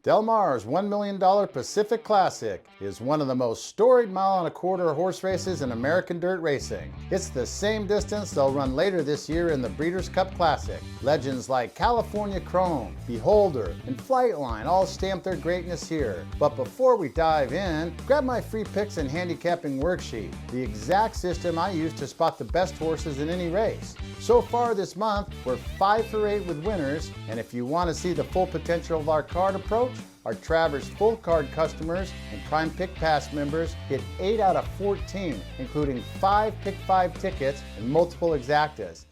Del Mar's $1 million Pacific Classic is one of the most storied mile-and-a-quarter horse races in American dirt racing. It's the same distance they'll run later this year in the Breeders' Cup Classic. Legends like California Chrome, Beholder, and Flightline all stamp their greatness here. But before we dive in, grab my free picks and handicapping worksheet, the exact system I use to spot the best horses in any race. So far this month, we're 5 for 8 with winners, and if you want to see the full potential of our card approach, our Travers full card customers and Prime Pick Pass members hit 8 out of 14, including 5 Pick 5 tickets and multiple exactas.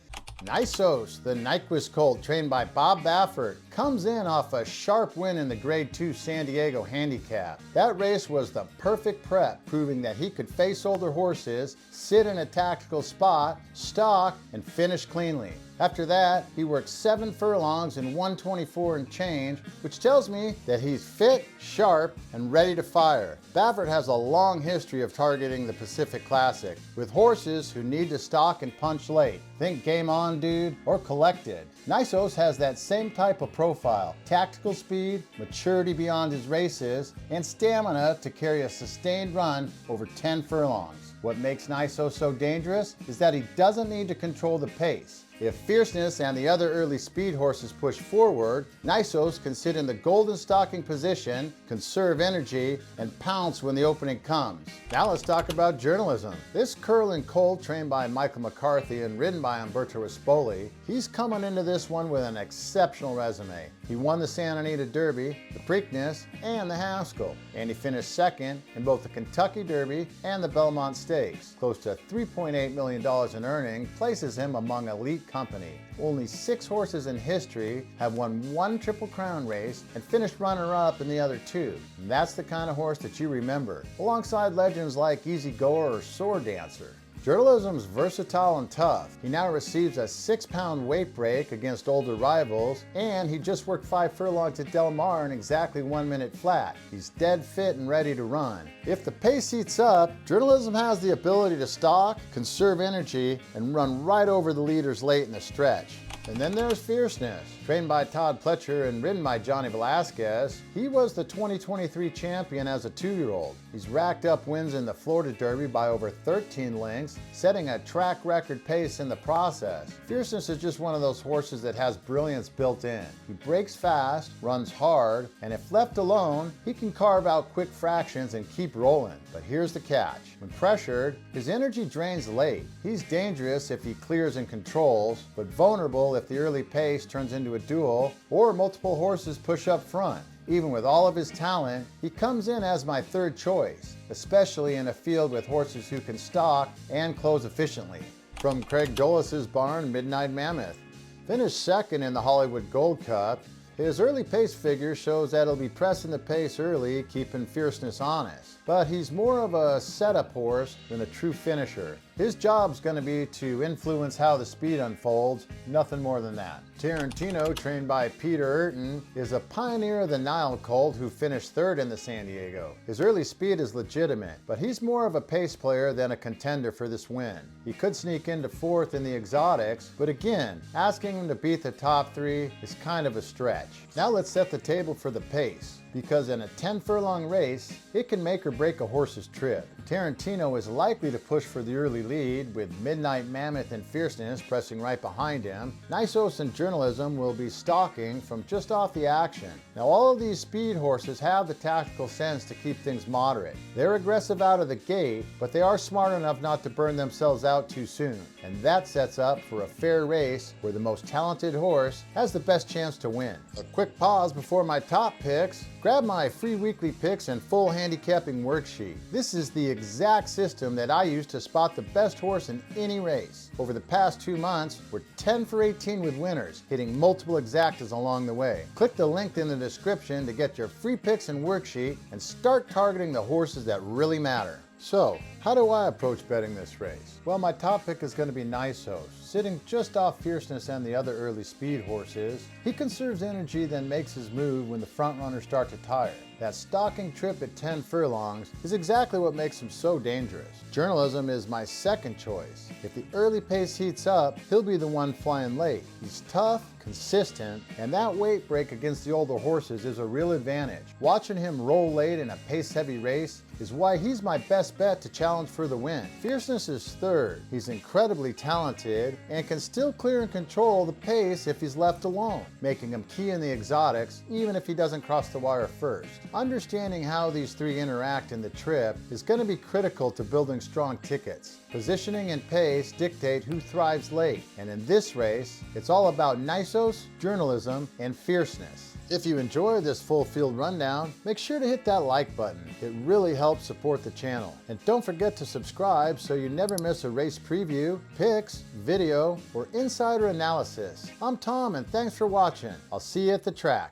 Nysos, the Nyquist colt trained by Bob Baffert, comes in off a sharp win in the Grade 2 San Diego Handicap. That race was the perfect prep, proving that he could face older horses, sit in a tactical spot, stalk, and finish cleanly. After that, he worked 7 furlongs in 124 and change, which tells me that he's fit, sharp, and ready to fire. Baffert has a long history of targeting the Pacific Classic with horses who need to stalk and punch late. Think Game On Dude or Collected. Nysos has that same type of profile: tactical speed, maturity beyond his races, and stamina to carry a sustained run over 10 furlongs. What makes Nysos so dangerous is that he doesn't need to control the pace. If Fierceness and the other early speed horses push forward, Nysos can sit in the golden stalking position, conserve energy, and pounce when the opening comes. Now let's talk about journalism. This curling colt, trained by Michael McCarthy and ridden by Umberto Rispoli, he's coming into this one with an exceptional resume. He won the Santa Anita Derby, the Preakness, and the Haskell, and he finished second in both the Kentucky Derby and the Belmont Stakes. Close to $3.8 million in earnings places him among elite company. Only 6 horses in history have won 1 Triple Crown race and finished runner-up in the other 2. And that's the kind of horse that you remember, alongside legends like Easy Goer or Sword Dancer. Journalism's versatile and tough. He now receives a 6-pound weight break against older rivals, and he just worked 5 furlongs at Del Mar in exactly 1 minute flat. He's dead fit and ready to run. If the pace heats up, Journalism has the ability to stalk, conserve energy, and run right over the leaders late in the stretch. And then there's Fierceness, trained by Todd Pletcher and ridden by Johnny Velazquez. He was the 2023 champion as a 2-year-old. He's racked up wins in the Florida Derby by over 13 lengths, setting a track record pace in the process. Fierceness is just one of those horses that has brilliance built in. He breaks fast, runs hard, and if left alone, he can carve out quick fractions and keep rolling. But here's the catch. When pressured, his energy drains late. He's dangerous if he clears and controls, but vulnerable if the early pace turns into a duel or multiple horses push up front. Even with all of his talent, he comes in as my 3rd choice, especially in a field with horses who can stalk and close efficiently. From Craig Dolis's barn, Midnight Mammoth. Finished second in the Hollywood Gold Cup, his early pace figure shows that he'll be pressing the pace early, keeping Fierceness honest. But he's more of a setup horse than a true finisher. His job's going to be to influence how the speed unfolds, nothing more than that. Tarantino, trained by Peter Urton, is a pioneer of the Nile colt who finished 3rd in the San Diego. His early speed is legitimate, but he's more of a pace player than a contender for this win. He could sneak into 4th in the exotics, but again, asking him to beat the top 3 is kind of a stretch. Now let's set the table for the pace, because in a 10 furlong race, it can make or break a horse's trip. Tarantino is likely to push for the early lead, with Midnight Mammoth and Fierceness pressing right behind him. Nysos and Journalism will be stalking from just off the action. Now all of these speed horses have the tactical sense to keep things moderate. They're aggressive out of the gate, but they are smart enough not to burn themselves out too soon. And that sets up for a fair race where the most talented horse has the best chance to win. A quick pause before my top picks. Grab my free weekly picks and full handicapping worksheet. This is the exact system that I use to spot the best horse in any race. Over the past 2 months, we're 10 for 18 with winners, hitting multiple exactas along the way. Click the link in the description to get your free picks and worksheet and start targeting the horses that really matter. So, how do I approach betting this race? Well, my top pick is going to be Nysos. Sitting just off Fierceness and the other early speed horses, he conserves energy, then makes his move when the front runners start to tire. That stalking trip at 10 furlongs is exactly what makes him so dangerous. Journalism is my 2nd choice. If the early pace heats up, he'll be the one flying late. He's tough, consistent, and that weight break against the older horses is a real advantage. Watching him roll late in a pace-heavy race is why he's my best bet to challenge for the win. Fierceness is third. He's incredibly talented and can still clear and control the pace if he's left alone, making him key in the exotics even if he doesn't cross the wire first. Understanding how these three interact in the trip is going to be critical to building strong tickets. Positioning and pace dictate who thrives late, and in this race, it's all about Nysos, journalism, and fierceness. If you enjoy this full field rundown, make sure to hit that like button. It really helps support the channel. And don't forget to subscribe so you never miss a race preview, picks, video, or insider analysis. I'm Tom and thanks for watching. I'll see you at the track.